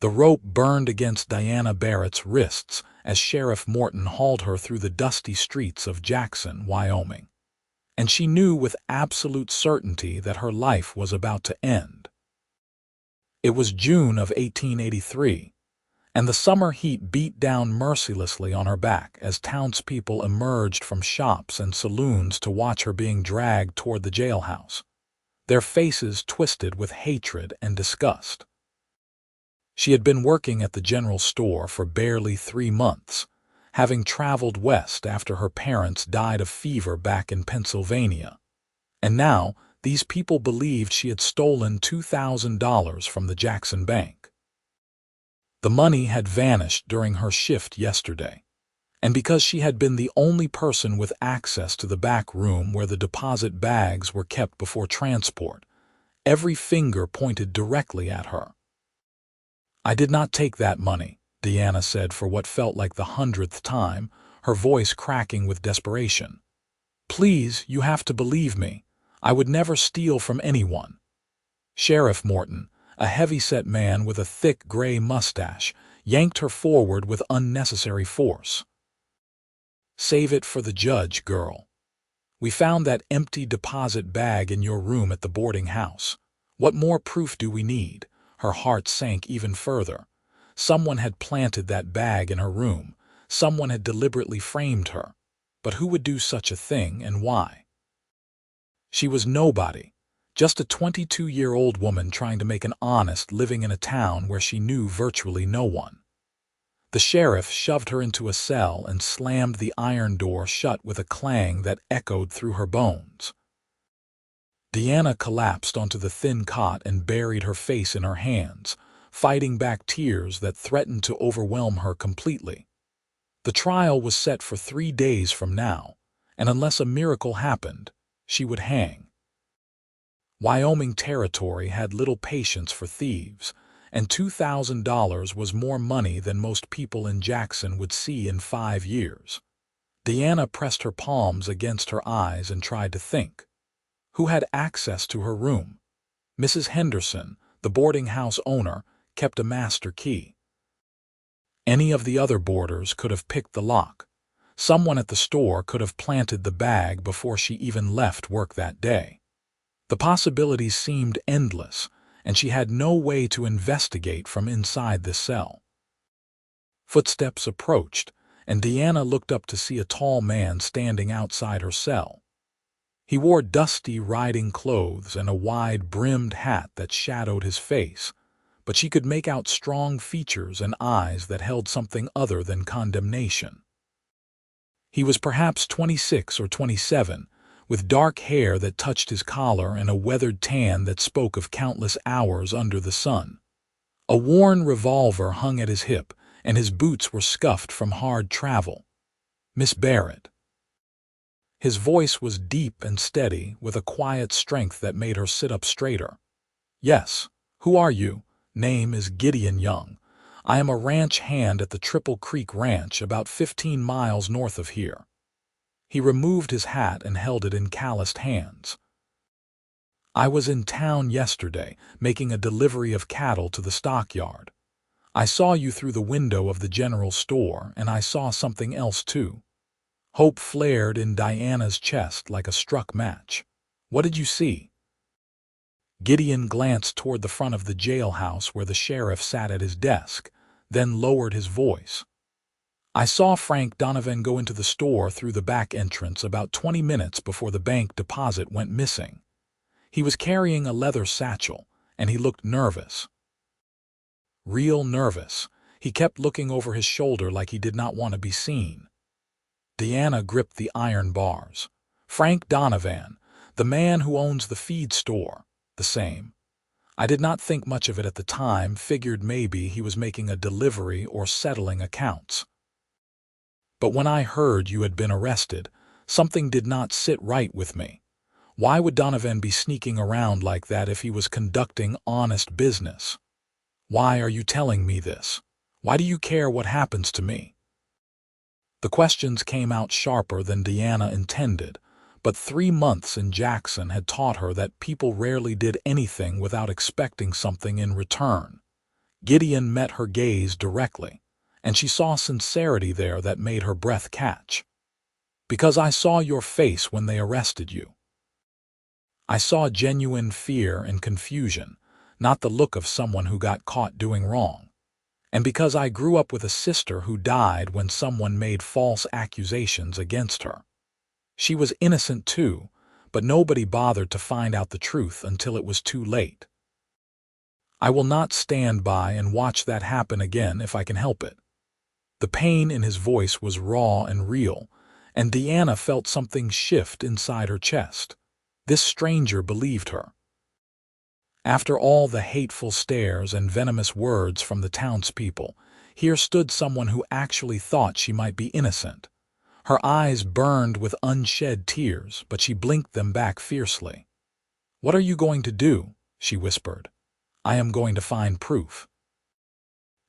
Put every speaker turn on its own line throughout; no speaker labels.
The rope burned against Diana Barrett's wrists as Sheriff Morton hauled her through the dusty streets of Jackson, Wyoming. And she knew with absolute certainty that her life was about to end. It was June of 1883, and the summer heat beat down mercilessly on her back as townspeople emerged from shops and saloons to watch her being dragged toward the jailhouse, their faces twisted with hatred and disgust. She had been working at the general store for barely 3 months, having traveled west after her parents died of fever back in Pennsylvania. And now, these people believed she had stolen $2,000 from the Jackson Bank. The money had vanished during her shift yesterday, and because she had been the only person with access to the back room where the deposit bags were kept before transport, every finger pointed directly at her. "I did not take that money," Deanna said for what felt like the 100th time, her voice cracking with desperation. "Please, you have to believe me. I would never steal from anyone." Sheriff Morton, a heavy-set man with a thick gray mustache, yanked her forward with unnecessary force. "Save it for the judge, girl. We found that empty deposit bag in your room at the boarding house. What more proof do we need?" Her heart sank even further. Someone had planted that bag in her room. Someone had deliberately framed her. But who would do such a thing, and why? She was nobody, just a 22-year-old woman trying to make an honest living in a town where she knew virtually no one. The sheriff shoved her into a cell and slammed the iron door shut with a clang that echoed through her bones. Deanna collapsed onto the thin cot and buried her face in her hands, fighting back tears that threatened to overwhelm her completely. The trial was set for 3 days from now, and unless a miracle happened, she would hang. Wyoming Territory had little patience for thieves, and $2,000 was more money than most people in Jackson would see in 5 years. Deanna pressed her palms against her eyes and tried to think. Who had access to her room? Mrs. Henderson, the boarding house owner, kept a master key. Any of the other boarders could have picked the lock. Someone at the store could have planted the bag before she even left work that day. The possibilities seemed endless, and she had no way to investigate from inside the cell. Footsteps approached, and Deanna looked up to see a tall man standing outside her cell. He wore dusty riding clothes and a wide-brimmed hat that shadowed his face, but she could make out strong features and eyes that held something other than condemnation. He was perhaps 26 or 27, with dark hair that touched his collar and a weathered tan that spoke of countless hours under the sun. A worn revolver hung at his hip, and his boots were scuffed from hard travel. "Miss Barrett." His voice was deep and steady, with a quiet strength that made her sit up straighter. "Yes. Who are you?" "Name is Gideon Young. I am a ranch hand at the Triple Creek Ranch, about 15 miles north of here." He removed his hat and held it in calloused hands. "I was in town yesterday, making a delivery of cattle to the stockyard. I saw you through the window of the general store, and I saw something else too." Hope flared in Diana's chest like a struck match. "What did you see?" Gideon glanced toward the front of the jailhouse where the sheriff sat at his desk, then lowered his voice. "I saw Frank Donovan go into the store through the back entrance about 20 minutes before the bank deposit went missing. He was carrying a leather satchel, and he looked nervous. Real nervous. He kept looking over his shoulder like he did not want to be seen." Deanna gripped the iron bars. "Frank Donovan, the man who owns the feed store. The same. I did not think much of it at the time, figured maybe he was making a delivery or settling accounts. But when I heard you had been arrested, something did not sit right with me. Why would Donovan be sneaking around like that if he was conducting honest business? Why are you telling me this? Why do you care what happens to me?" The questions came out sharper than Deanna intended, but 3 months in Jackson had taught her that people rarely did anything without expecting something in return. Gideon met her gaze directly, and she saw sincerity there that made her breath catch. "Because I saw your face when they arrested you. I saw genuine fear and confusion, not the look of someone who got caught doing wrong. And because I grew up with a sister who died when someone made false accusations against her. She was innocent too, but nobody bothered to find out the truth until it was too late. I will not stand by and watch that happen again if I can help it." The pain in his voice was raw and real, and Deanna felt something shift inside her chest. This stranger believed her. After all the hateful stares and venomous words from the townspeople, here stood someone who actually thought she might be innocent. Her eyes burned with unshed tears, but she blinked them back fiercely. "What are you going to do?" she whispered. "I am going to find proof.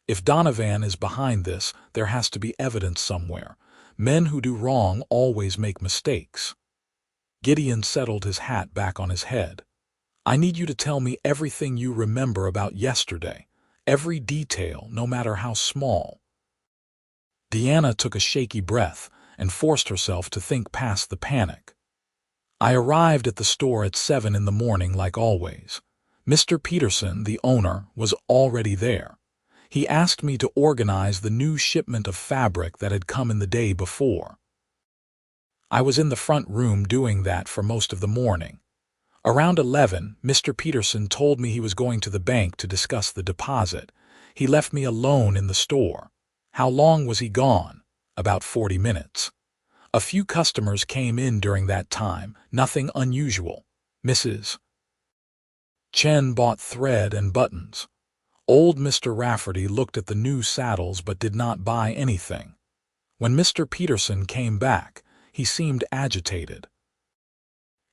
If Donovan is behind this, there has to be evidence somewhere. Men who do wrong always make mistakes." Gideon settled his hat back on his head. "I need you to tell me everything you remember about yesterday. Every detail, no matter how small." Deanna took a shaky breath and forced herself to think past the panic. "I arrived at the store at 7 in the morning like always. Mr. Peterson, the owner, was already there. He asked me to organize the new shipment of fabric that had come in the day before. I was in the front room doing that for most of the morning. Around 11, Mr. Peterson told me he was going to the bank to discuss the deposit. He left me alone in the store. How long was he gone? About 40 minutes. A few customers came in during that time, nothing unusual. Mrs. Chen bought thread and buttons. Old Mr. Rafferty looked at the new saddles but did not buy anything. When Mr. Peterson came back, he seemed agitated.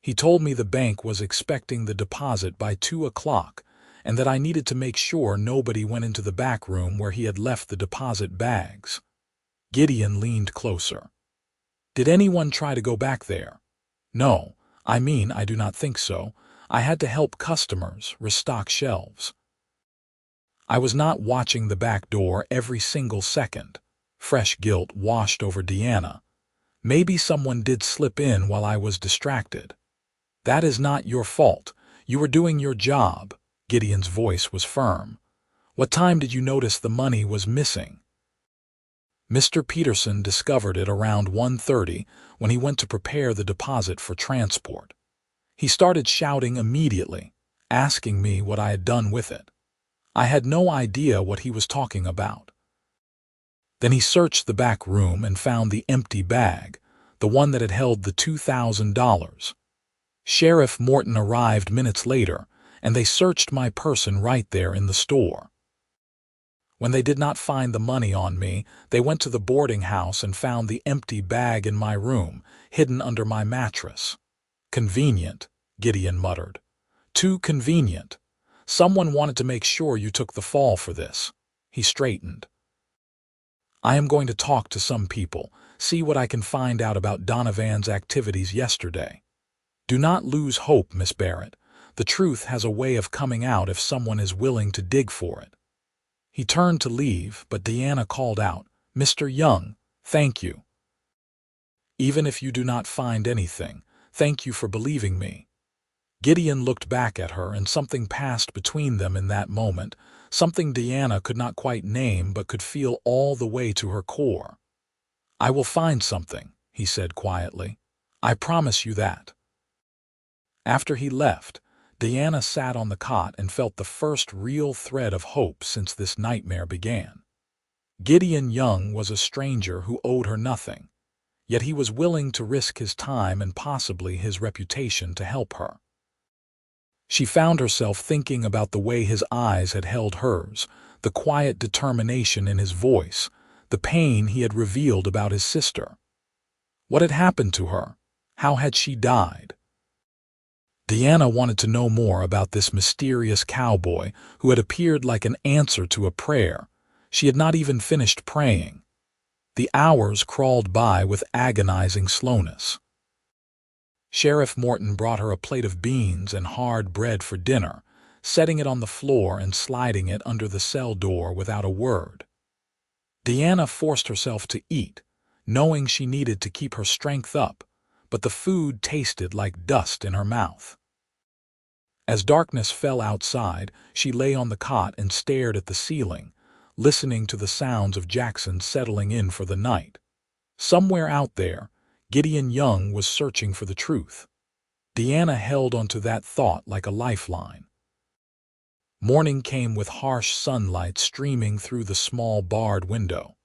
He told me the bank was expecting the deposit by 2 o'clock and that I needed to make sure nobody went into the back room where he had left the deposit bags." Gideon leaned closer. "Did anyone try to go back there?" "No, I do not think so. I had to help customers restock shelves. I was not watching the back door every single second." Fresh guilt washed over Deanna. "Maybe someone did slip in while I was distracted." "That is not your fault. You were doing your job." Gideon's voice was firm. "What time did you notice the money was missing?" "Mr. Peterson discovered it around 1:30 when he went to prepare the deposit for transport. He started shouting immediately, asking me what I had done with it. I had no idea what he was talking about. Then he searched the back room and found the empty bag, the one that had held the $2,000. Sheriff Morton arrived minutes later, and they searched my person right there in the store. When they did not find the money on me, they went to the boarding house and found the empty bag in my room, hidden under my mattress." "Convenient," Gideon muttered. "Too convenient. Someone wanted to make sure you took the fall for this." He straightened. "I am going to talk to some people, see what I can find out about Donovan's activities yesterday. Do not lose hope, Miss Barrett. The truth has a way of coming out if someone is willing to dig for it." He turned to leave, but Deanna called out, "Mr. Young, thank you. Even if you do not find anything, thank you for believing me." Gideon looked back at her, and something passed between them in that moment, something Deanna could not quite name but could feel all the way to her core. "I will find something," he said quietly. "I promise you that." After he left, Deanna sat on the cot and felt the first real thread of hope since this nightmare began. Gideon Young was a stranger who owed her nothing, yet he was willing to risk his time and possibly his reputation to help her. She found herself thinking about the way his eyes had held hers, the quiet determination in his voice, the pain he had revealed about his sister. What had happened to her? How had she died? Deanna wanted to know more about this mysterious cowboy who had appeared like an answer to a prayer. She had not even finished praying. The hours crawled by with agonizing slowness. Sheriff Morton brought her a plate of beans and hard bread for dinner, setting it on the floor and sliding it under the cell door without a word. Deanna forced herself to eat, knowing she needed to keep her strength up, but the food tasted like dust in her mouth. As darkness fell outside, she lay on the cot and stared at the ceiling, listening to the sounds of Jackson settling in for the night. Somewhere out there, Gideon Young was searching for the truth. Deanna held onto that thought like a lifeline. Morning came with harsh sunlight streaming through the small barred window.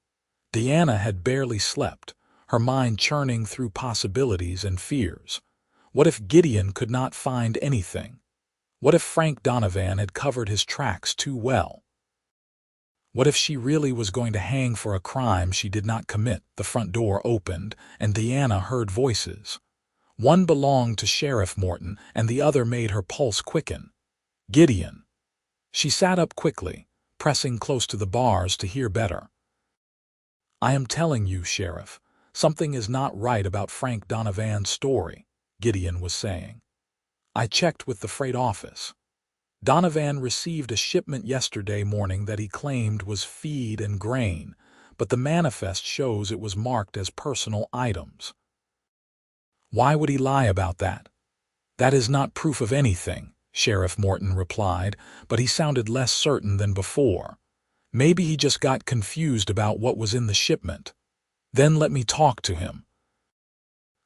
Deanna had barely slept, her mind churning through possibilities and fears. What if Gideon could not find anything? What if Frank Donovan had covered his tracks too well? What if she really was going to hang for a crime she did not commit? The front door opened, and Deanna heard voices. One belonged to Sheriff Morton, and the other made her pulse quicken. Gideon. She sat up quickly, pressing close to the bars to hear better. "I am telling you, Sheriff, something is not right about Frank Donovan's story," Gideon was saying. "I checked with the freight office. Donovan received a shipment yesterday morning that he claimed was feed and grain, but the manifest shows it was marked as personal items." "Why would he lie about that?" "That is not proof of anything," Sheriff Morton replied, but he sounded less certain than before. "Maybe he just got confused about what was in the shipment. Then let me talk to him.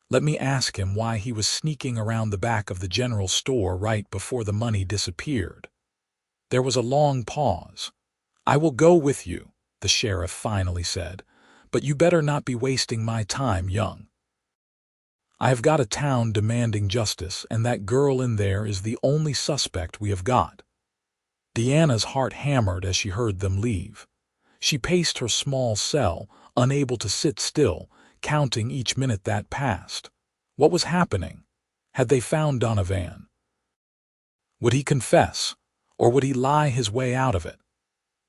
Let me ask him why he was sneaking around the back of the general store right before the money disappeared." There was a long pause. "I will go with you," the sheriff finally said, "but you better not be wasting my time, Young. I have got a town demanding justice, and that girl in there is the only suspect we have got." Deanna's heart hammered as she heard them leave. She paced her small cell, unable to sit still, counting each minute that passed. What was happening? Had they found Donovan? Would he confess, or would he lie his way out of it?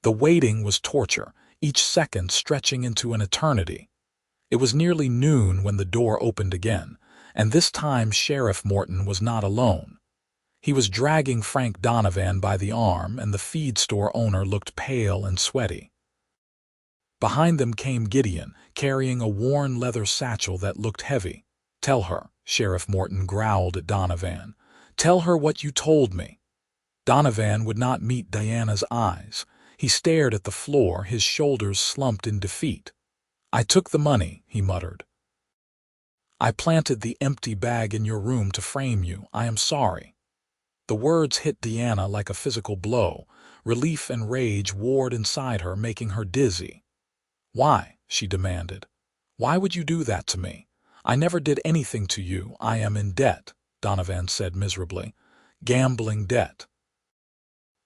The waiting was torture, each second stretching into an eternity. It was nearly noon when the door opened again, and this time Sheriff Morton was not alone. He was dragging Frank Donovan by the arm, and the feed store owner looked pale and sweaty. Behind them came Gideon, carrying a worn leather satchel that looked heavy. "Tell her," Sheriff Morton growled at Donovan. "Tell her what you told me." Donovan would not meet Diana's eyes. He stared at the floor, his shoulders slumped in defeat. "I took the money," he muttered. "I planted the empty bag in your room to frame you. I am sorry." The words hit Deanna like a physical blow. Relief and rage warred inside her, making her dizzy. "Why?" she demanded. "Why would you do that to me? I never did anything to you. I am in debt," Donovan said miserably. "Gambling debt.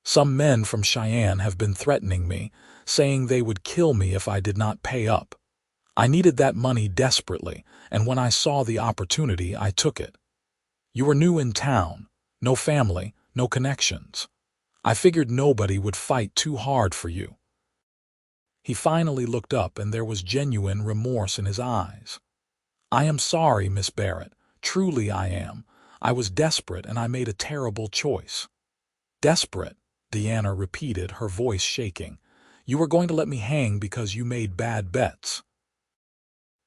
Some men from Cheyenne have been threatening me, saying they would kill me if I did not pay up. I needed that money desperately, and when I saw the opportunity, I took it. You were new in town, no family, no connections. I figured nobody would fight too hard for you." He finally looked up, and there was genuine remorse in his eyes. "I am sorry, Miss Barrett. Truly I am. I was desperate, and I made a terrible choice." "Desperate?" Deanna repeated, her voice shaking. "You were going to let me hang because you made bad bets."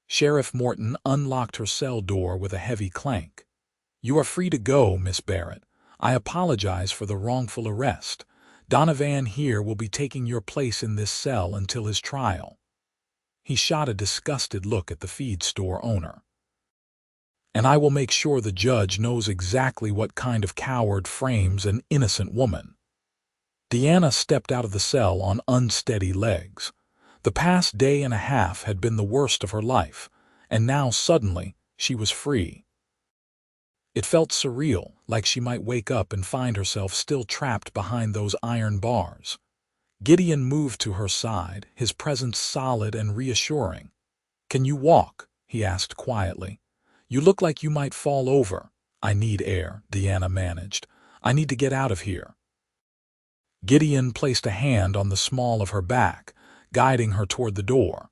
Sheriff Morton unlocked her cell door with a heavy clank. "You are free to go, Miss Barrett. I apologize for the wrongful arrest. Donovan here will be taking your place in this cell until his trial." He shot a disgusted look at the feed store owner. "And I will make sure the judge knows exactly what kind of coward frames an innocent woman." Deanna stepped out of the cell on unsteady legs. The past day and a half had been the worst of her life, and now suddenly she was free. It felt surreal, like she might wake up and find herself still trapped behind those iron bars. Gideon moved to her side, his presence solid and reassuring. "Can you walk?" he asked quietly. "You look like you might fall over." "I need air," Deanna managed. "I need to get out of here." Gideon placed a hand on the small of her back, guiding her toward the door.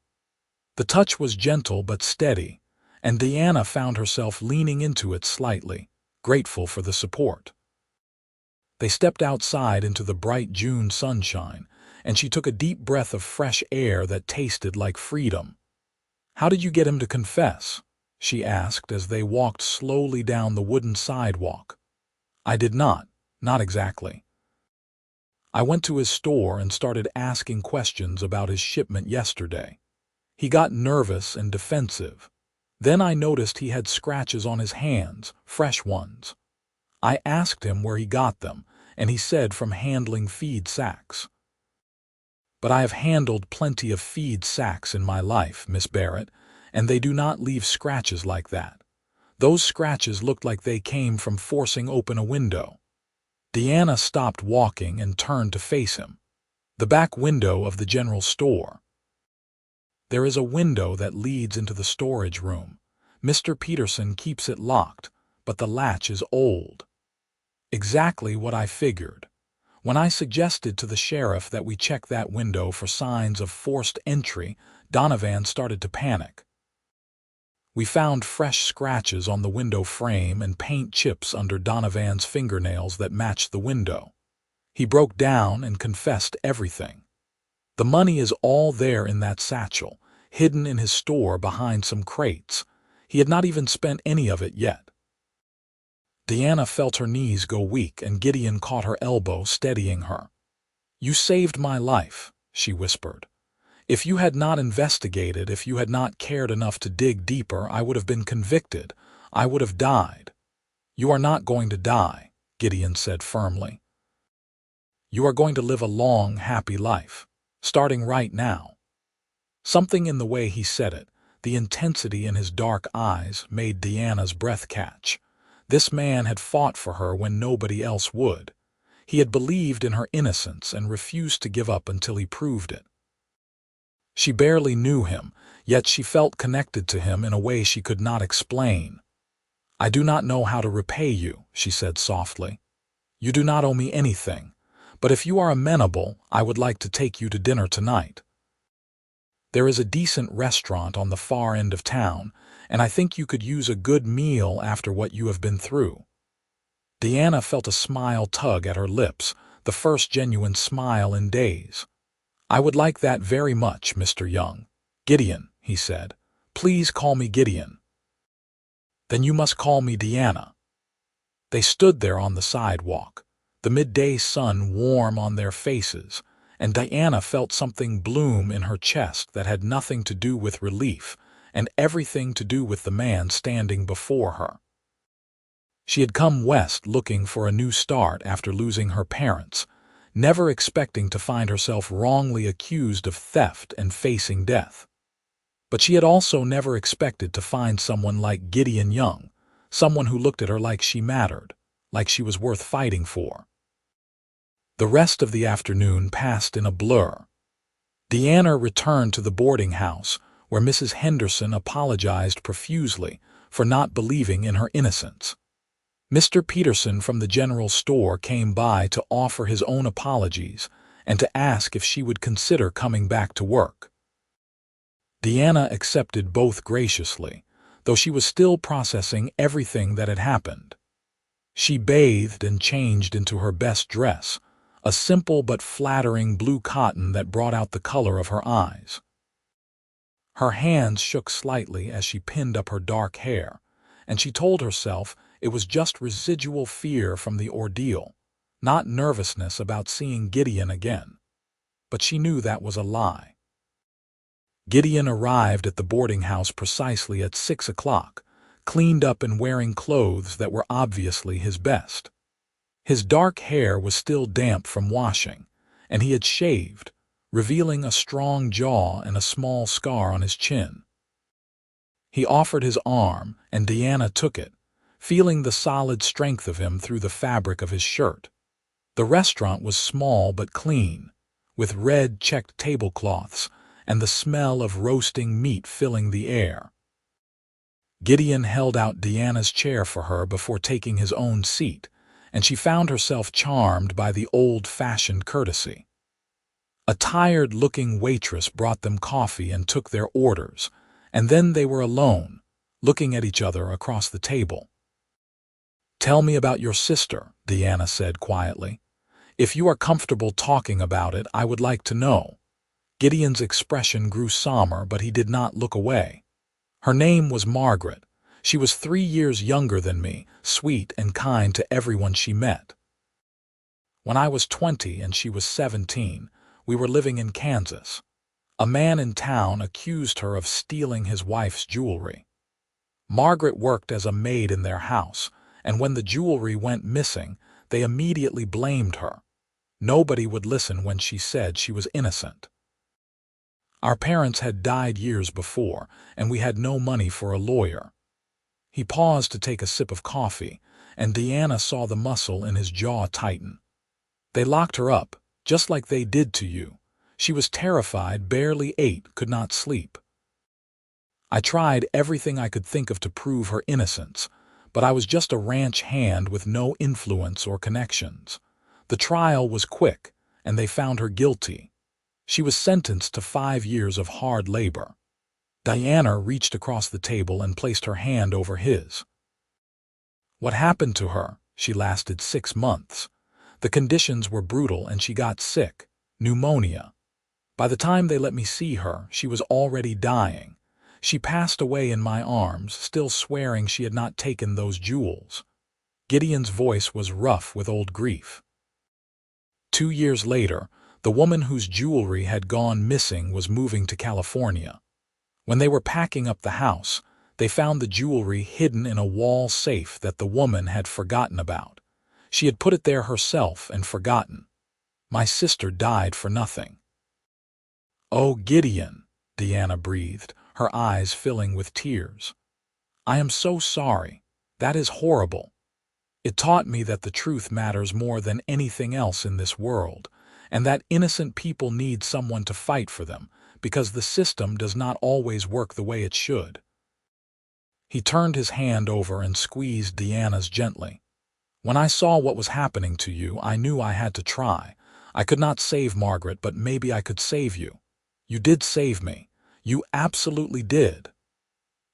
The touch was gentle but steady, and Deanna found herself leaning into it slightly, grateful for the support. They stepped outside into the bright June sunshine, and she took a deep breath of fresh air that tasted like freedom. "How did you get him to confess?" she asked as they walked slowly down the wooden sidewalk. "I did not exactly. I went to his store and started asking questions about his shipment yesterday. He got nervous and defensive. Then I noticed he had scratches on his hands, fresh ones. I asked him where he got them, and he said from handling feed sacks. But I have handled plenty of feed sacks in my life, Miss Barrett, and they do not leave scratches like that. Those scratches looked like they came from forcing open a window." Deanna stopped walking and turned to face him. "The back window of the general store. There is a window that leads into the storage room. Mr. Peterson keeps it locked, but the latch is old." "Exactly what I figured. When I suggested to the sheriff that we check that window for signs of forced entry, Donovan started to panic. We found fresh scratches on the window frame and paint chips under Donovan's fingernails that matched the window. He broke down and confessed everything. The money is all there in that satchel, hidden in his store behind some crates. He had not even spent any of it yet." Deanna felt her knees go weak, and Gideon caught her elbow, steadying her. "You saved my life," she whispered. "If you had not investigated, if you had not cared enough to dig deeper, I would have been convicted. I would have died." "You are not going to die," Gideon said firmly. "You are going to live a long, happy life, starting right now." Something in the way he said it, the intensity in his dark eyes, made Deanna's breath catch. This man had fought for her when nobody else would. He had believed in her innocence and refused to give up until he proved it. She barely knew him, yet she felt connected to him in a way she could not explain. "I do not know how to repay you," she said softly. "You do not owe me anything, but if you are amenable, I would like to take you to dinner tonight. There is a decent restaurant on the far end of town, and I think you could use a good meal after what you have been through." Deanna felt a smile tug at her lips, the first genuine smile in days. "I would like that very much, Mr. Young." "Gideon," he said. "Please call me Gideon." "Then you must call me Deanna." They stood there on the sidewalk, the midday sun warm on their faces, and Deanna felt something bloom in her chest that had nothing to do with relief and everything to do with the man standing before her. She had come west looking for a new start after losing her parents, never expecting to find herself wrongly accused of theft and facing death. But she had also never expected to find someone like Gideon Young, someone who looked at her like she mattered, like she was worth fighting for. The rest of the afternoon passed in a blur. Deanna returned to the boarding house, where Mrs. Henderson apologized profusely for not believing in her innocence. Mr. Peterson from the general store came by to offer his own apologies and to ask if she would consider coming back to work. Deanna accepted both graciously, though she was still processing everything that had happened. She bathed and changed into her best dress, a simple but flattering blue cotton that brought out the color of her eyes. Her hands shook slightly as she pinned up her dark hair, and she told herself it was just residual fear from the ordeal, not nervousness about seeing Gideon again. But she knew that was a lie. Gideon arrived at the boarding house precisely at 6 o'clock, cleaned up and wearing clothes that were obviously his best. His dark hair was still damp from washing, and he had shaved, revealing a strong jaw and a small scar on his chin. He offered his arm, and Deanna took it, feeling the solid strength of him through the fabric of his shirt. The restaurant was small but clean, with red checked tablecloths and the smell of roasting meat filling the air. Gideon held out Deanna's chair for her before taking his own seat, and she found herself charmed by the old-fashioned courtesy. A tired-looking waitress brought them coffee and took their orders, and then they were alone, looking at each other across the table. "Tell me about your sister," Deanna said quietly. "If you are comfortable talking about it, I would like to know." Gideon's expression grew somber, but he did not look away. "Her name was Margaret. She was 3 years younger than me, sweet and kind to everyone she met. When I was 20 and she was 17, we were living in Kansas. A man in town accused her of stealing his wife's jewelry. Margaret worked as a maid in their house, and when the jewelry went missing, they immediately blamed her. Nobody would listen when she said she was innocent. Our parents had died years before, and we had no money for a lawyer." He paused to take a sip of coffee, and Deanna saw the muscle in his jaw tighten. "They locked her up, just like they did to you. She was terrified, barely ate, could not sleep. I tried everything I could think of to prove her innocence, but I was just a ranch hand with no influence or connections. The trial was quick, and they found her guilty. She was sentenced to 5 years of hard labor." Diana reached across the table and placed her hand over his. "What happened to her? She lasted 6 months. The conditions were brutal and she got sick, pneumonia. By the time they let me see her, she was already dying. She passed away in my arms, still swearing she had not taken those jewels." Gideon's voice was rough with old grief. 2 years later, the woman whose jewelry had gone missing was moving to California. When they were packing up the house, they found the jewelry hidden in a wall safe that the woman had forgotten about. She had put it there herself and forgotten. My sister died for nothing. "Oh, Gideon," Deanna breathed, her eyes filling with tears. "I am so sorry. That is horrible. It taught me that the truth matters more than anything else in this world, and that innocent people need someone to fight for them, because the system does not always work the way it should." He turned his hand over and squeezed Deanna's gently. "When I saw what was happening to you, I knew I had to try. I could not save Margaret, but maybe I could save you. You did save me. You absolutely did."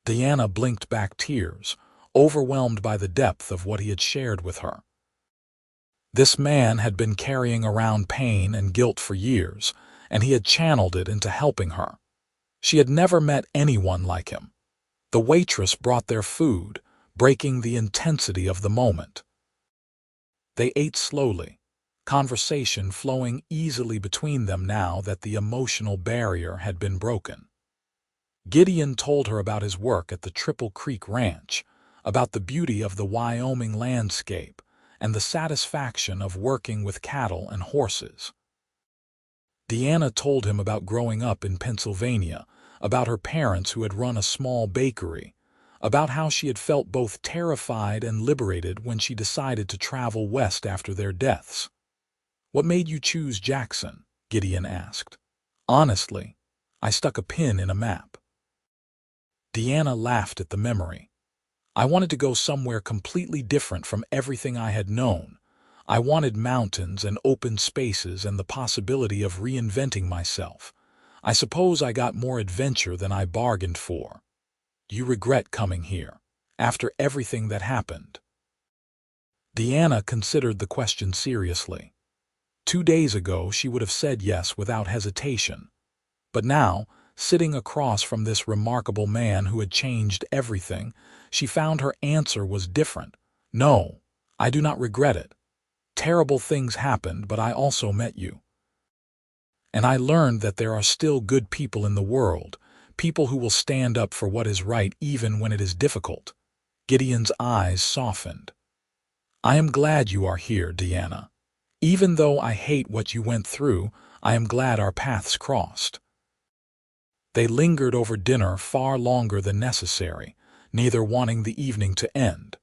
Deanna blinked back tears, overwhelmed by the depth of what he had shared with her. This man had been carrying around pain and guilt for years, and he had channeled it into helping her. She had never met anyone like him. The waitress brought their food, breaking the intensity of the moment. They ate slowly, conversation flowing easily between them now that the emotional barrier had been broken. Gideon told her about his work at the Triple Creek Ranch, about the beauty of the Wyoming landscape, and the satisfaction of working with cattle and horses. Deanna told him about growing up in Pennsylvania, about her parents who had run a small bakery, about how she had felt both terrified and liberated when she decided to travel west after their deaths. "What made you choose Jackson?" Gideon asked. "Honestly, I stuck a pin in a map." Deanna laughed at the memory. "I wanted to go somewhere completely different from everything I had known. I wanted mountains and open spaces and the possibility of reinventing myself. I suppose I got more adventure than I bargained for." "Do you regret coming here, after everything that happened?" Deanna considered the question seriously. 2 days ago she would have said yes without hesitation. But now, sitting across from this remarkable man who had changed everything, she found her answer was different. "No, I do not regret it. Terrible things happened, but I also met you. And I learned that there are still good people in the world, people who will stand up for what is right even when it is difficult." Gideon's eyes softened. "I am glad you are here, Deanna. Even though I hate what you went through, I am glad our paths crossed." They lingered over dinner far longer than necessary, neither wanting the evening to end.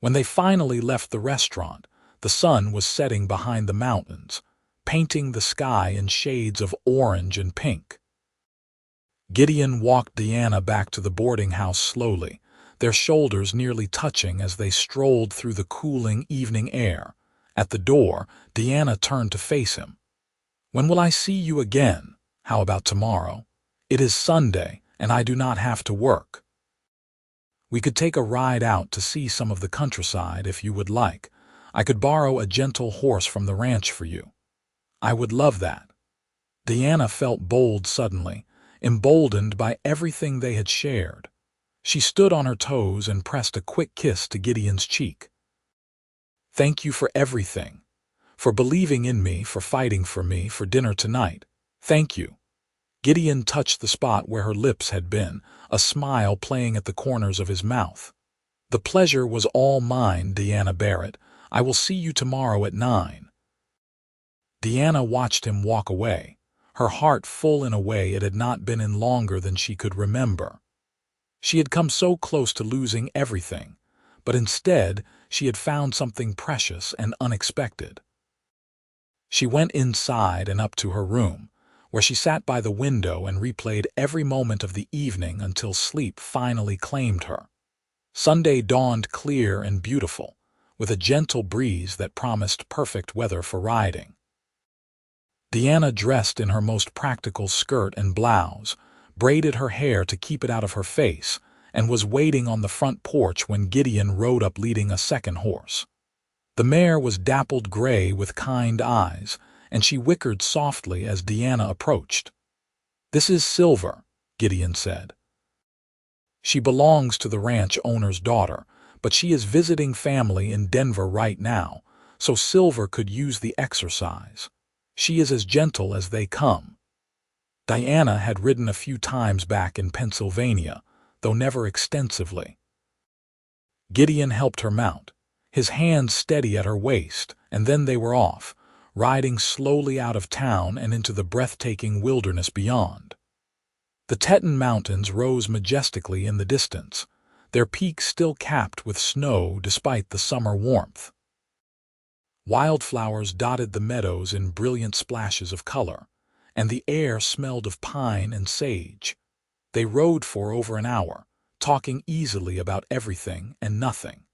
When they finally left the restaurant, the sun was setting behind the mountains, painting the sky in shades of orange and pink. Gideon walked Deanna back to the boarding house slowly, their shoulders nearly touching as they strolled through the cooling evening air. At the door, Deanna turned to face him. "When will I see you again? How about tomorrow? It is Sunday, and I do not have to work. We could take a ride out to see some of the countryside if you would like. I could borrow a gentle horse from the ranch for you. I would love that." Deanna felt bold suddenly, emboldened by everything they had shared. She stood on her toes and pressed a quick kiss to Gideon's cheek. "Thank you for everything. For believing in me, for fighting for me, for dinner tonight. Thank you." Gideon touched the spot where her lips had been, a smile playing at the corners of his mouth. "The pleasure was all mine, Deanna Barrett. I will see you tomorrow at 9. Deanna watched him walk away, her heart full in a way it had not been in longer than she could remember. She had come so close to losing everything, but instead she had found something precious and unexpected. She went inside and up to her room, where she sat by the window and replayed every moment of the evening until sleep finally claimed her. Sunday dawned clear and beautiful, with a gentle breeze that promised perfect weather for riding. Deanna dressed in her most practical skirt and blouse, braided her hair to keep it out of her face, and was waiting on the front porch when Gideon rode up leading a second horse. The mare was dappled gray with kind eyes, and she whickered softly as Deanna approached. "This is Silver," Gideon said. "She belongs to the ranch owner's daughter, but she is visiting family in Denver right now, so Silver could use the exercise. She is as gentle as they come." Diana had ridden a few times back in Pennsylvania, though never extensively. Gideon helped her mount, his hands steady at her waist, and then they were off, riding slowly out of town and into the breathtaking wilderness beyond. The Teton Mountains rose majestically in the distance, their peaks still capped with snow despite the summer warmth. Wildflowers dotted the meadows in brilliant splashes of color, and the air smelled of pine and sage. They rode for over an hour, talking easily about everything and nothing.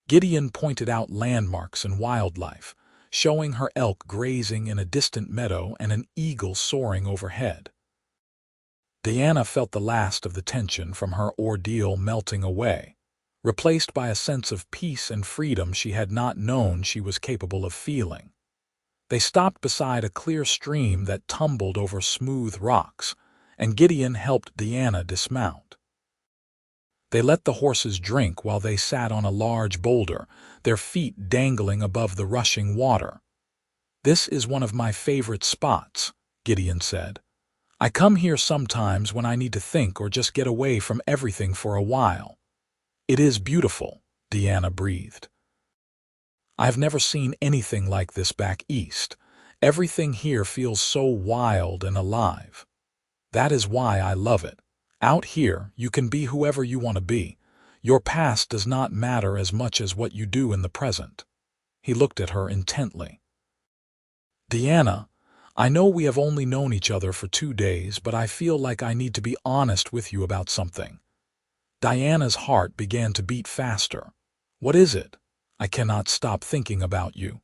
Gideon pointed out landmarks and wildlife, showing her elk grazing in a distant meadow and an eagle soaring overhead. Deanna felt the last of the tension from her ordeal melting away, replaced by a sense of peace and freedom she had not known she was capable of feeling. They stopped beside a clear stream that tumbled over smooth rocks, and Gideon helped Deanna dismount. They let the horses drink while they sat on a large boulder, their feet dangling above the rushing water. "This is one of my favorite spots," Gideon said. "I come here sometimes when I need to think or just get away from everything for a while." "It is beautiful," Deanna breathed. "I have never seen anything like this back east. Everything here feels so wild and alive. That is why I love it. Out here, you can be whoever you want to be. Your past does not matter as much as what you do in the present." He looked at her intently. "Deanna, I know we have only known each other for 2 days, but I feel like I need to be honest with you about something." Diana's heart began to beat faster. "What is it?" "I cannot stop thinking about you.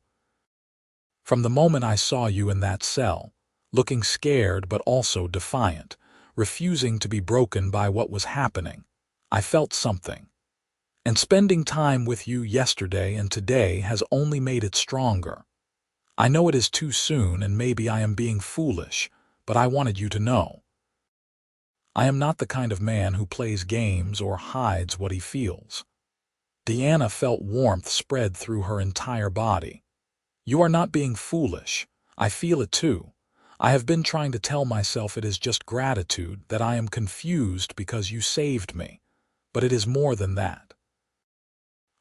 From the moment I saw you in that cell, looking scared but also defiant, refusing to be broken by what was happening, I felt something. And spending time with you yesterday and today has only made it stronger. I know it is too soon and maybe I am being foolish, but I wanted you to know. I am not the kind of man who plays games or hides what he feels." Deanna felt warmth spread through her entire body. "You are not being foolish. I feel it too. I have been trying to tell myself it is just gratitude, that I am confused because you saved me, but it is more than that.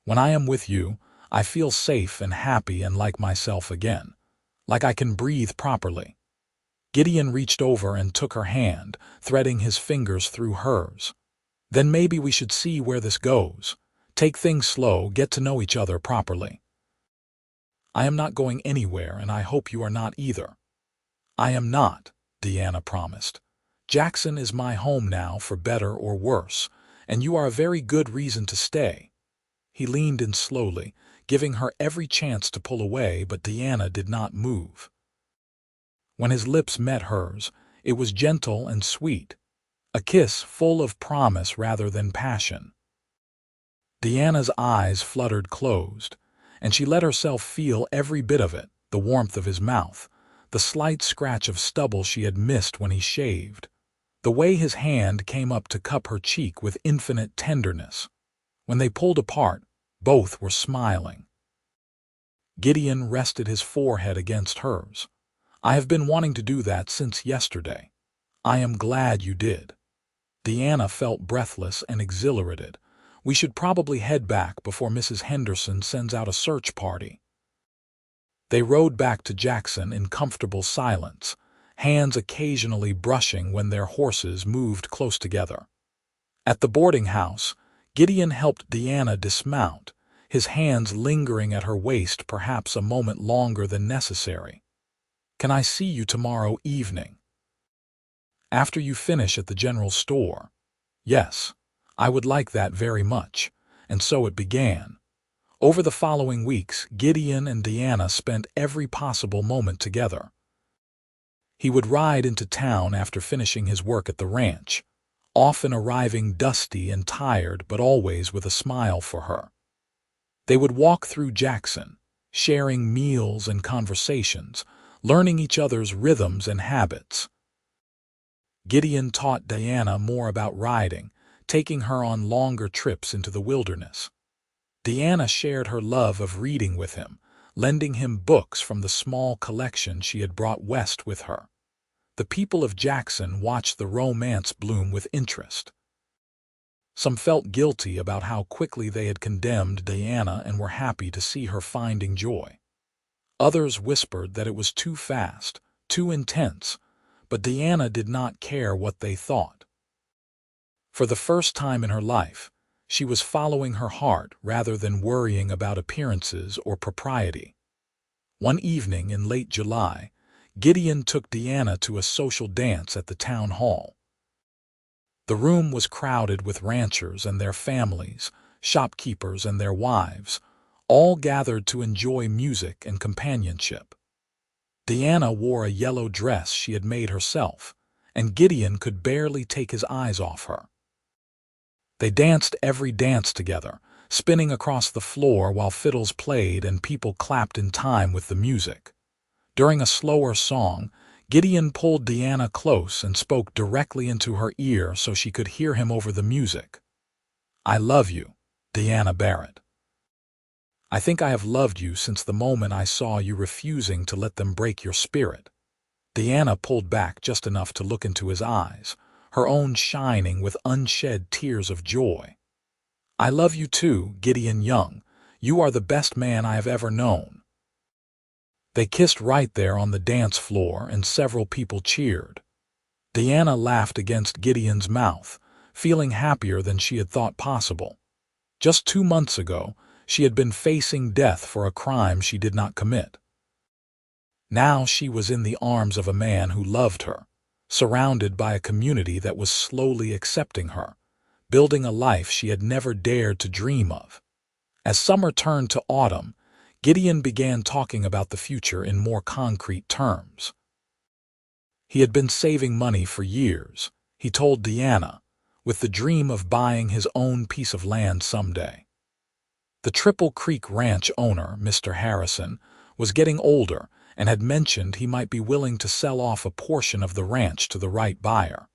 When I am with you, I feel safe and happy and like myself again, like I can breathe properly." Gideon reached over and took her hand, threading his fingers through hers. "Then maybe we should see where this goes. Take things slow, get to know each other properly." "I am not going anywhere, and I hope you are not either." "I am not," Deanna promised. "Jackson is my home now for better or worse, and you are a very good reason to stay." He leaned in slowly, giving her every chance to pull away, but Deanna did not move. When his lips met hers, it was gentle and sweet, a kiss full of promise rather than passion. Deanna's eyes fluttered closed, and she let herself feel every bit of it, the warmth of his mouth, the slight scratch of stubble she had missed when he shaved, the way his hand came up to cup her cheek with infinite tenderness. When they pulled apart, both were smiling. Gideon rested his forehead against hers. "I have been wanting to do that since yesterday. I am glad you did." Deanna felt breathless and exhilarated. "We should probably head back before Mrs. Henderson sends out a search party." They rode back to Jackson in comfortable silence, hands occasionally brushing when their horses moved close together. At the boarding house, Gideon helped Deanna dismount, his hands lingering at her waist perhaps a moment longer than necessary. "Can I see you tomorrow evening?" "After you finish at the general store?" "Yes, I would like that very much." And so it began. Over the following weeks, Gideon and Deanna spent every possible moment together. He would ride into town after finishing his work at the ranch, often arriving dusty and tired but always with a smile for her. They would walk through Jackson, sharing meals and conversations, learning each other's rhythms and habits. Gideon taught Deanna more about riding, taking her on longer trips into the wilderness. Deanna shared her love of reading with him, lending him books from the small collection she had brought west with her. The people of Jackson watched the romance bloom with interest. Some felt guilty about how quickly they had condemned Deanna and were happy to see her finding joy. Others whispered that it was too fast, too intense, but Deanna did not care what they thought. For the first time in her life, she was following her heart rather than worrying about appearances or propriety. One evening in late July, Gideon took Deanna to a social dance at the town hall. The room was crowded with ranchers and their families, shopkeepers and their wives, all gathered to enjoy music and companionship. Deanna wore a yellow dress she had made herself, and Gideon could barely take his eyes off her. They danced every dance together, spinning across the floor while fiddles played and people clapped in time with the music. During a slower song, Gideon pulled Deanna close and spoke directly into her ear so she could hear him over the music. "I love you, Deanna Barrett. I think I have loved you since the moment I saw you refusing to let them break your spirit." Deanna pulled back just enough to look into his eyes, her own shining with unshed tears of joy. "I love you too, Gideon Young. You are the best man I have ever known." They kissed right there on the dance floor, and several people cheered. Deanna laughed against Gideon's mouth, feeling happier than she had thought possible. Just 2 months ago, she had been facing death for a crime she did not commit. Now she was in the arms of a man who loved her, surrounded by a community that was slowly accepting her, building a life she had never dared to dream of. As summer turned to autumn, Gideon began talking about the future in more concrete terms. He had been saving money for years, he told Deanna, with the dream of buying his own piece of land someday. The Triple Creek Ranch owner, Mr. Harrison, was getting older and had mentioned he might be willing to sell off a portion of the ranch to the right buyer.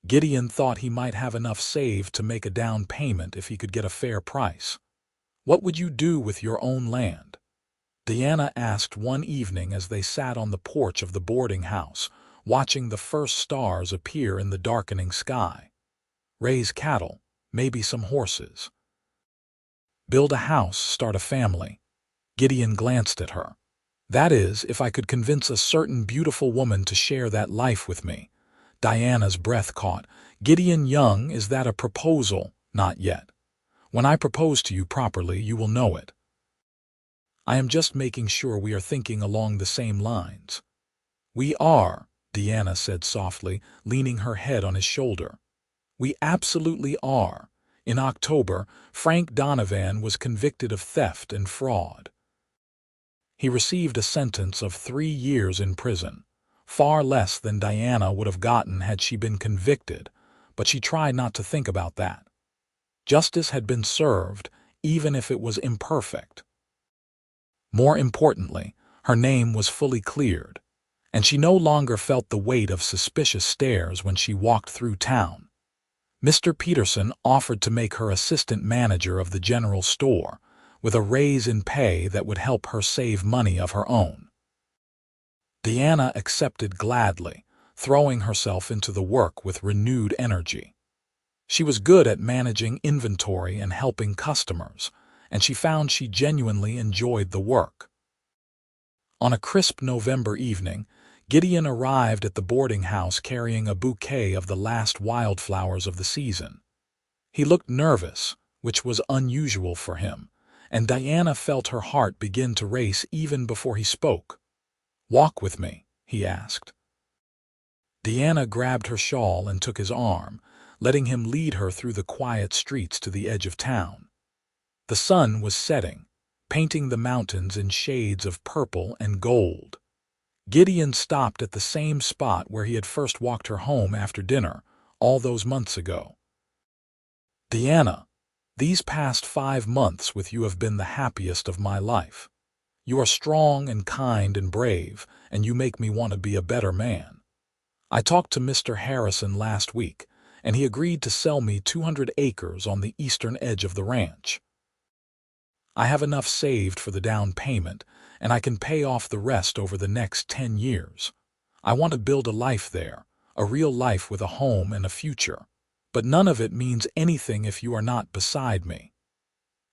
Gideon thought he might have enough saved to make a down payment if he could get a fair price. "What would you do with your own land?" Deanna asked one evening as they sat on the porch of the boarding house, watching the first stars appear in the darkening sky. "Raise cattle, maybe some horses." "Build a house, start a family." Gideon glanced at her. "That is, if I could convince a certain beautiful woman to share that life with me." Diana's breath caught. "Gideon Young, is that a proposal?" "Not yet. When I propose to you properly, you will know it. I am just making sure we are thinking along the same lines." "We are," Deanna said softly, leaning her head on his shoulder. "We absolutely are. In October, Frank Donovan was convicted of theft and fraud. He received a sentence of 3 years in prison, far less than Diana would have gotten had she been convicted, but she tried not to think about that. Justice had been served, even if it was imperfect. More importantly, her name was fully cleared, and she no longer felt the weight of suspicious stares when she walked through town. Mr. Peterson offered to make her assistant manager of the general store, with a raise in pay that would help her save money of her own. Deanna accepted gladly, throwing herself into the work with renewed energy. She was good at managing inventory and helping customers, and she found she genuinely enjoyed the work. On a crisp November evening, Gideon arrived at the boarding house carrying a bouquet of the last wildflowers of the season. He looked nervous, which was unusual for him, and Diana felt her heart begin to race even before he spoke. "Walk with me," he asked. Deanna grabbed her shawl and took his arm, letting him lead her through the quiet streets to the edge of town. The sun was setting, painting the mountains in shades of purple and gold. Gideon stopped at the same spot where he had first walked her home after dinner, all those months ago. "Deanna, these past 5 months with you have been the happiest of my life. You are strong and kind and brave, and you make me want to be a better man. I talked to Mr. Harrison last week, and he agreed to sell me 200 acres on the eastern edge of the ranch. I have enough saved for the down payment, and I can pay off the rest over the next 10 years. I want to build a life there, a real life with a home and a future. But none of it means anything if you are not beside me."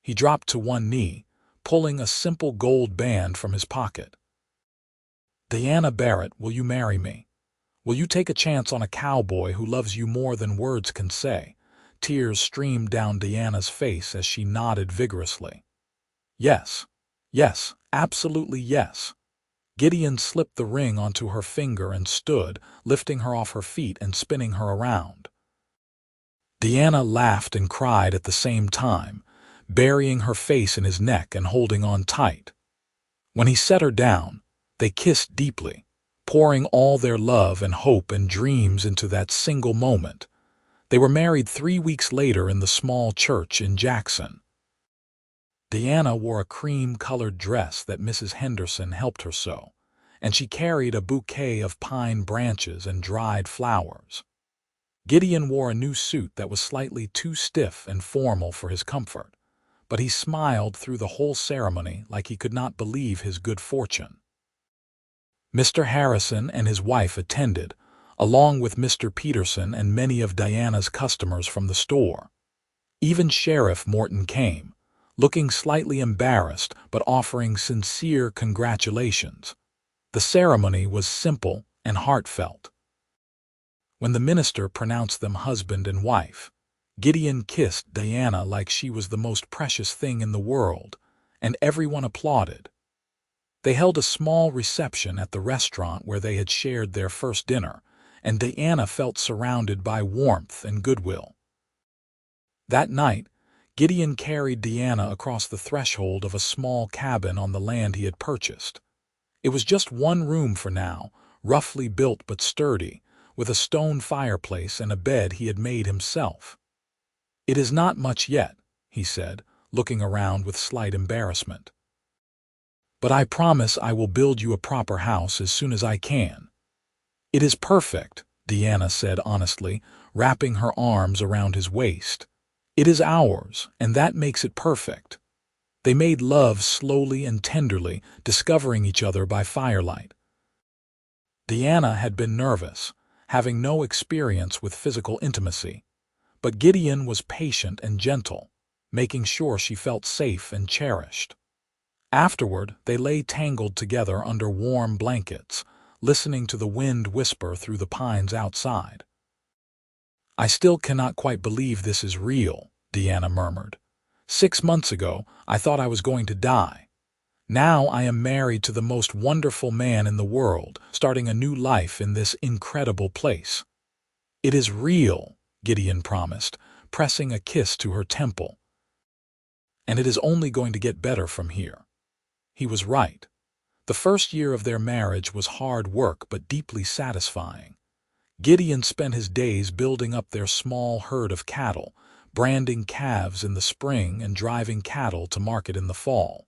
He dropped to one knee, pulling a simple gold band from his pocket. "Diana Barrett, will you marry me? Will you take a chance on a cowboy who loves you more than words can say?" Tears streamed down Diana's face as she nodded vigorously. "Yes, yes, absolutely yes." Gideon slipped the ring onto her finger and stood, lifting her off her feet and spinning her around. Deanna laughed and cried at the same time, burying her face in his neck and holding on tight. When he set her down, they kissed deeply, pouring all their love and hope and dreams into that single moment. They were married 3 weeks later in the small church in Jackson. Deanna wore a cream-colored dress that Mrs. Henderson helped her sew, and she carried a bouquet of pine branches and dried flowers. Gideon wore a new suit that was slightly too stiff and formal for his comfort, but he smiled through the whole ceremony like he could not believe his good fortune. Mr. Harrison and his wife attended, along with Mr. Peterson and many of Diana's customers from the store. Even Sheriff Morton came, looking slightly embarrassed but offering sincere congratulations. The ceremony was simple and heartfelt. When the minister pronounced them husband and wife, Gideon kissed Diana like she was the most precious thing in the world, and everyone applauded. They held a small reception at the restaurant where they had shared their first dinner, and Diana felt surrounded by warmth and goodwill. That night, Gideon carried Deanna across the threshold of a small cabin on the land he had purchased. It was just one room for now, roughly built but sturdy, with a stone fireplace and a bed he had made himself. "It is not much yet," he said, looking around with slight embarrassment. "But I promise I will build you a proper house as soon as I can." "It is perfect," Deanna said honestly, wrapping her arms around his waist. "It is ours, and that makes it perfect." They made love slowly and tenderly, discovering each other by firelight. Deanna had been nervous, having no experience with physical intimacy, but Gideon was patient and gentle, making sure she felt safe and cherished. Afterward, they lay tangled together under warm blankets, listening to the wind whisper through the pines outside. "I still cannot quite believe this is real," Deanna murmured. 6 months ago, I thought I was going to die. Now I am married to the most wonderful man in the world, starting a new life in this incredible place." "It is real," Gideon promised, pressing a kiss to her temple. "And it is only going to get better from here." He was right. The first year of their marriage was hard work but deeply satisfying. Gideon spent his days building up their small herd of cattle, branding calves in the spring and driving cattle to market in the fall.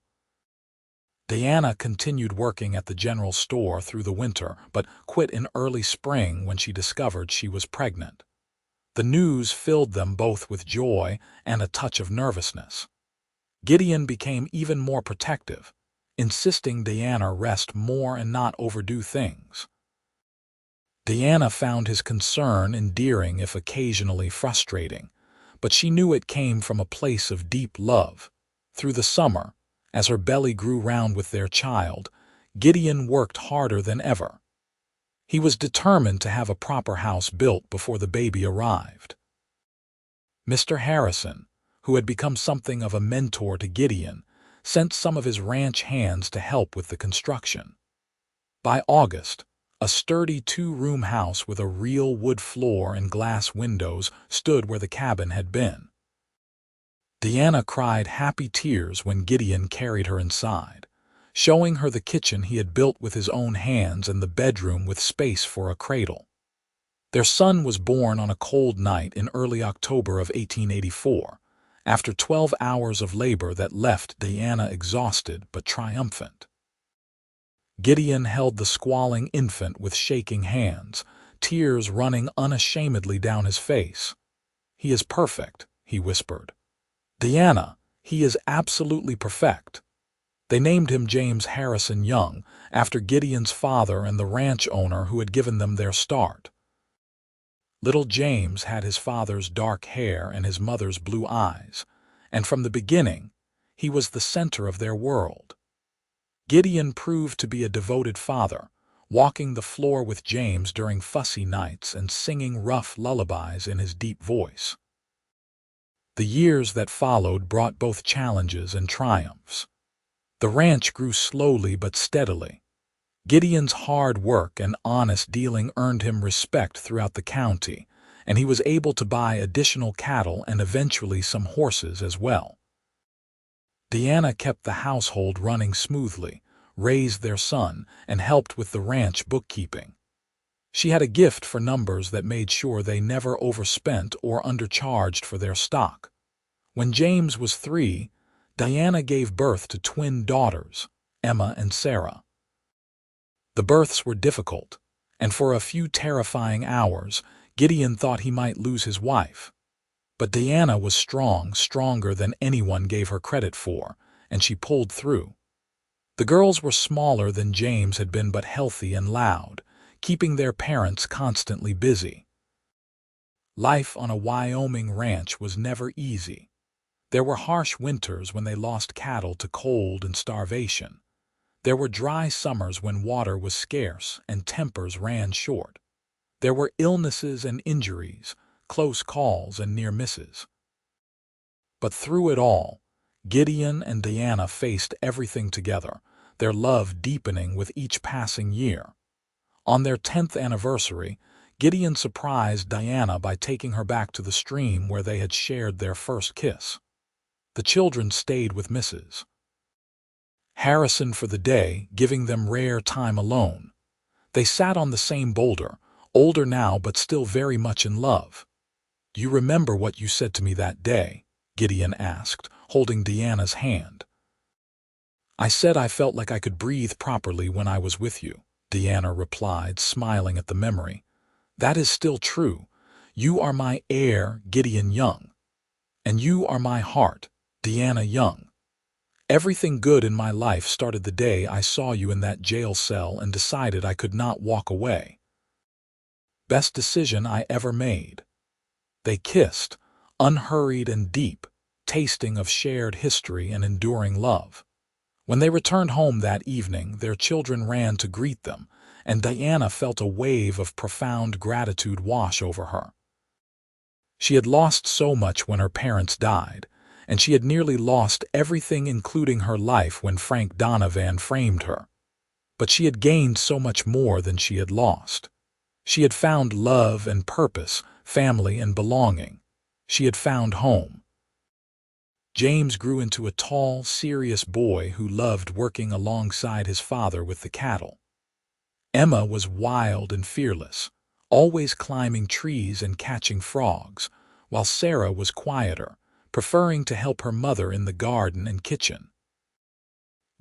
Diana continued working at the general store through the winter, but quit in early spring when she discovered she was pregnant. The news filled them both with joy and a touch of nervousness. Gideon became even more protective, insisting Diana rest more and not overdo things. Diana found his concern endearing if occasionally frustrating, but she knew it came from a place of deep love. Through the summer, as her belly grew round with their child, Gideon worked harder than ever. He was determined to have a proper house built before the baby arrived. Mr. Harrison, who had become something of a mentor to Gideon, sent some of his ranch hands to help with the construction. By August, a sturdy two-room house with a real wood floor and glass windows stood where the cabin had been. Diana cried happy tears when Gideon carried her inside, showing her the kitchen he had built with his own hands and the bedroom with space for a cradle. Their son was born on a cold night in early October of 1884, after 12 hours of labor that left Diana exhausted but triumphant. Gideon held the squalling infant with shaking hands, tears running unashamedly down his face. "He is perfect," he whispered. "Diana, he is absolutely perfect." They named him James Harrison Young, after Gideon's father and the ranch owner who had given them their start. Little James had his father's dark hair and his mother's blue eyes, and from the beginning, he was the center of their world. Gideon proved to be a devoted father, walking the floor with James during fussy nights and singing rough lullabies in his deep voice. The years that followed brought both challenges and triumphs. The ranch grew slowly but steadily. Gideon's hard work and honest dealing earned him respect throughout the county, and he was able to buy additional cattle and eventually some horses as well. Diana kept the household running smoothly, raised their son, and helped with the ranch bookkeeping. She had a gift for numbers that made sure they never overspent or undercharged for their stock. When James was 3, Diana gave birth to twin daughters, Emma and Sarah. The births were difficult, and for a few terrifying hours, Gideon thought he might lose his wife. But Diana was strong, stronger than anyone gave her credit for, and she pulled through. The girls were smaller than James had been but healthy and loud, keeping their parents constantly busy. Life on a Wyoming ranch was never easy. There were harsh winters when they lost cattle to cold and starvation. There were dry summers when water was scarce and tempers ran short. There were illnesses and injuries, close calls and near misses. But through it all, Gideon and Diana faced everything together, their love deepening with each passing year. On their 10th anniversary, Gideon surprised Diana by taking her back to the stream where they had shared their first kiss. The children stayed with Mrs. Harrison for the day, giving them rare time alone. They sat on the same boulder, older now but still very much in love. "Do you remember what you said to me that day?" Gideon asked, holding Diana's hand. "I said I felt like I could breathe properly when I was with you," Diana replied, smiling at the memory. "That is still true. You are my heir, Gideon Young. And you are my heart, Diana Young. Everything good in my life started the day I saw you in that jail cell and decided I could not walk away. Best decision I ever made." They kissed, unhurried and deep, tasting of shared history and enduring love. When they returned home that evening, their children ran to greet them, and Diana felt a wave of profound gratitude wash over her. She had lost so much when her parents died, and she had nearly lost everything including her life when Frank Donovan framed her. But she had gained so much more than she had lost. She had found love and purpose, family and belonging. She had found home. James grew into a tall, serious boy who loved working alongside his father with the cattle. Emma was wild and fearless, always climbing trees and catching frogs, while Sarah was quieter, preferring to help her mother in the garden and kitchen.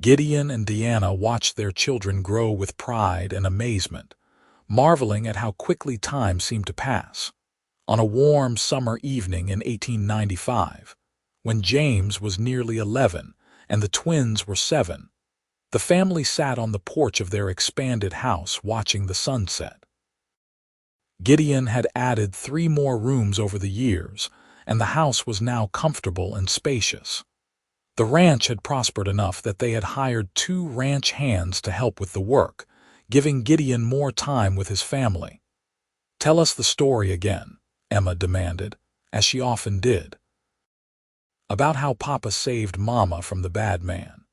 Gideon and Deanna watched their children grow with pride and amazement, marveling at how quickly time seemed to pass. On a warm summer evening in 1895, when James was nearly 11 and the twins were 7, the family sat on the porch of their expanded house watching the sunset. Gideon had added 3 more rooms over the years, and the house was now comfortable and spacious. The ranch had prospered enough that they had hired 2 ranch hands to help with the work, giving Gideon more time with his family. "Tell us the story again," Emma demanded, as she often did. "About how Papa saved Mama from the bad man."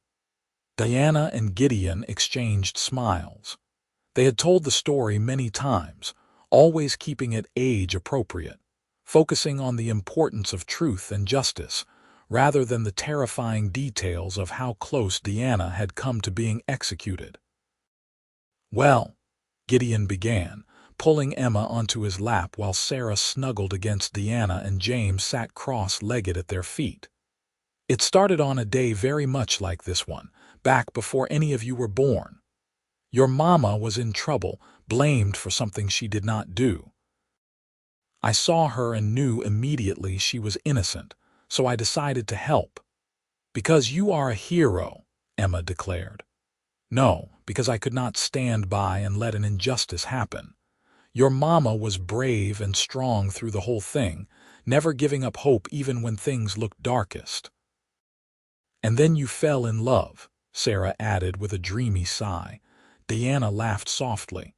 Diana and Gideon exchanged smiles. They had told the story many times, always keeping it age-appropriate, focusing on the importance of truth and justice, rather than the terrifying details of how close Deanna had come to being executed. "Well," Gideon began, pulling Emma onto his lap while Sarah snuggled against Deanna and James sat cross-legged at their feet. "It started on a day very much like this one, back before any of you were born. Your mama was in trouble, blamed for something she did not do. I saw her and knew immediately she was innocent, so I decided to help." "Because you are a hero," Emma declared. "No, because I could not stand by and let an injustice happen. Your mama was brave and strong through the whole thing, never giving up hope even when things looked darkest." "And then you fell in love," Sarah added with a dreamy sigh. Deanna laughed softly.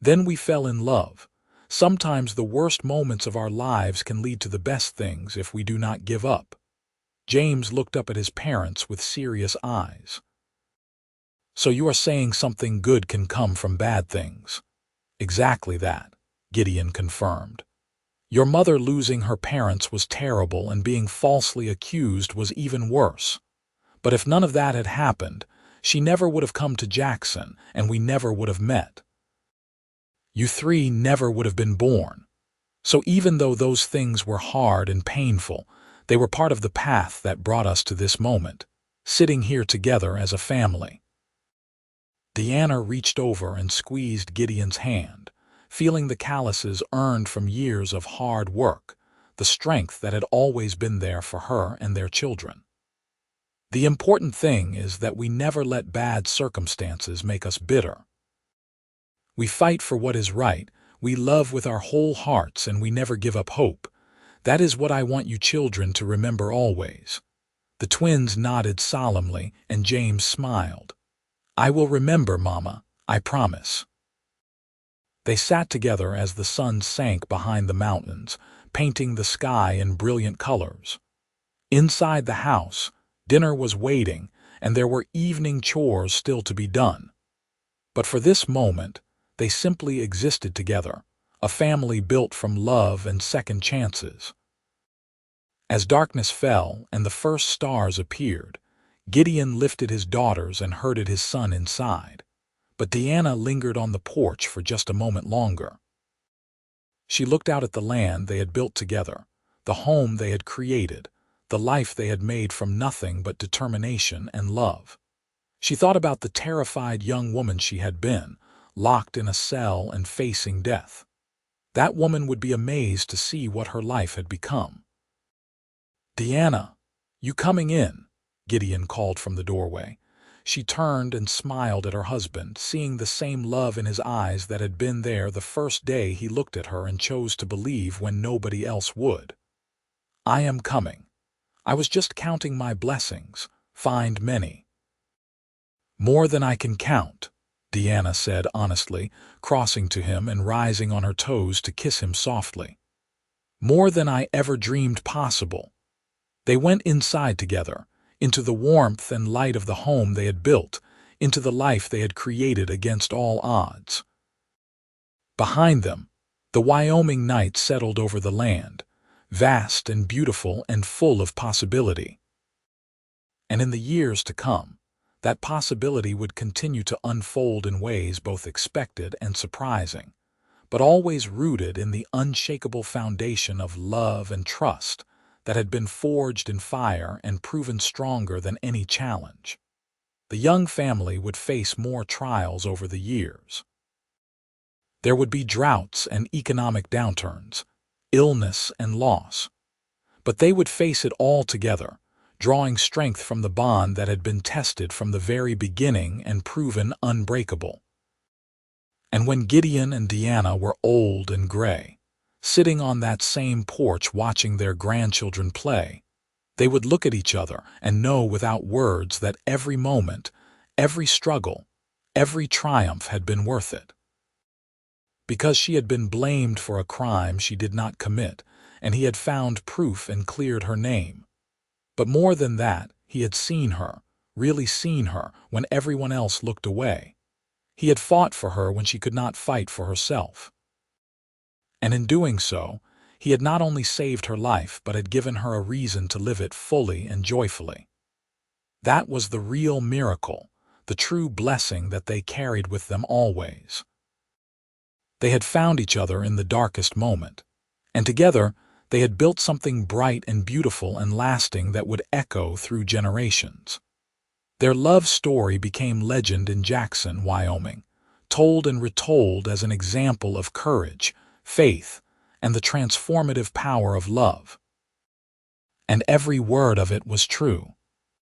"Then we fell in love. Sometimes the worst moments of our lives can lead to the best things if we do not give up." James looked up at his parents with serious eyes. "So you are saying something good can come from bad things?" "Exactly that," Gideon confirmed. "Your mother losing her parents was terrible, and being falsely accused was even worse. But if none of that had happened, she never would have come to Jackson, and we never would have met. You 3 never would have been born. So even though those things were hard and painful, they were part of the path that brought us to this moment, sitting here together as a family." Deanna reached over and squeezed Gideon's hand, feeling the calluses earned from years of hard work, the strength that had always been there for her and their children. "The important thing is that we never let bad circumstances make us bitter. We fight for what is right, we love with our whole hearts, and we never give up hope. That is what I want you children to remember always." The twins nodded solemnly, and James smiled. "I will remember, Mama, I promise." They sat together as the sun sank behind the mountains, painting the sky in brilliant colors. Inside the house, dinner was waiting, and there were evening chores still to be done. But for this moment, they simply existed together, a family built from love and second chances. As darkness fell and the first stars appeared, Gideon lifted his daughters and herded his son inside. But Deanna lingered on the porch for just a moment longer. She looked out at the land they had built together, the home they had created, the life they had made from nothing but determination and love. She thought about the terrified young woman she had been, locked in a cell and facing death. That woman would be amazed to see what her life had become. "Deanna, you coming in?" Gideon called from the doorway. She turned and smiled at her husband, seeing the same love in his eyes that had been there the first day he looked at her and chose to believe when nobody else would. "I am coming. I was just counting my blessings. Find many." "More than I can count," Deanna said honestly, crossing to him and rising on her toes to kiss him softly. "More than I ever dreamed possible." They went inside together, into the warmth and light of the home they had built, into the life they had created against all odds. Behind them, the Wyoming night settled over the land, vast and beautiful and full of possibility. And in the years to come, that possibility would continue to unfold in ways both expected and surprising, but always rooted in the unshakable foundation of love and trust that had been forged in fire and proven stronger than any challenge. The Young family would face more trials over the years. There would be droughts and economic downturns, illness and loss. But they would face it all together, drawing strength from the bond that had been tested from the very beginning and proven unbreakable. And when Gideon and Deanna were old and gray, sitting on that same porch watching their grandchildren play, they would look at each other and know without words that every moment, every struggle, every triumph had been worth it. Because she had been blamed for a crime she did not commit, and he had found proof and cleared her name. But more than that, he had seen her, really seen her, when everyone else looked away. He had fought for her when she could not fight for herself. And in doing so, he had not only saved her life but had given her a reason to live it fully and joyfully. That was the real miracle, the true blessing that they carried with them always. They had found each other in the darkest moment, and together they had built something bright and beautiful and lasting that would echo through generations. Their love story became legend in Jackson, Wyoming, told and retold as an example of courage, faith, and the transformative power of love. And every word of it was true.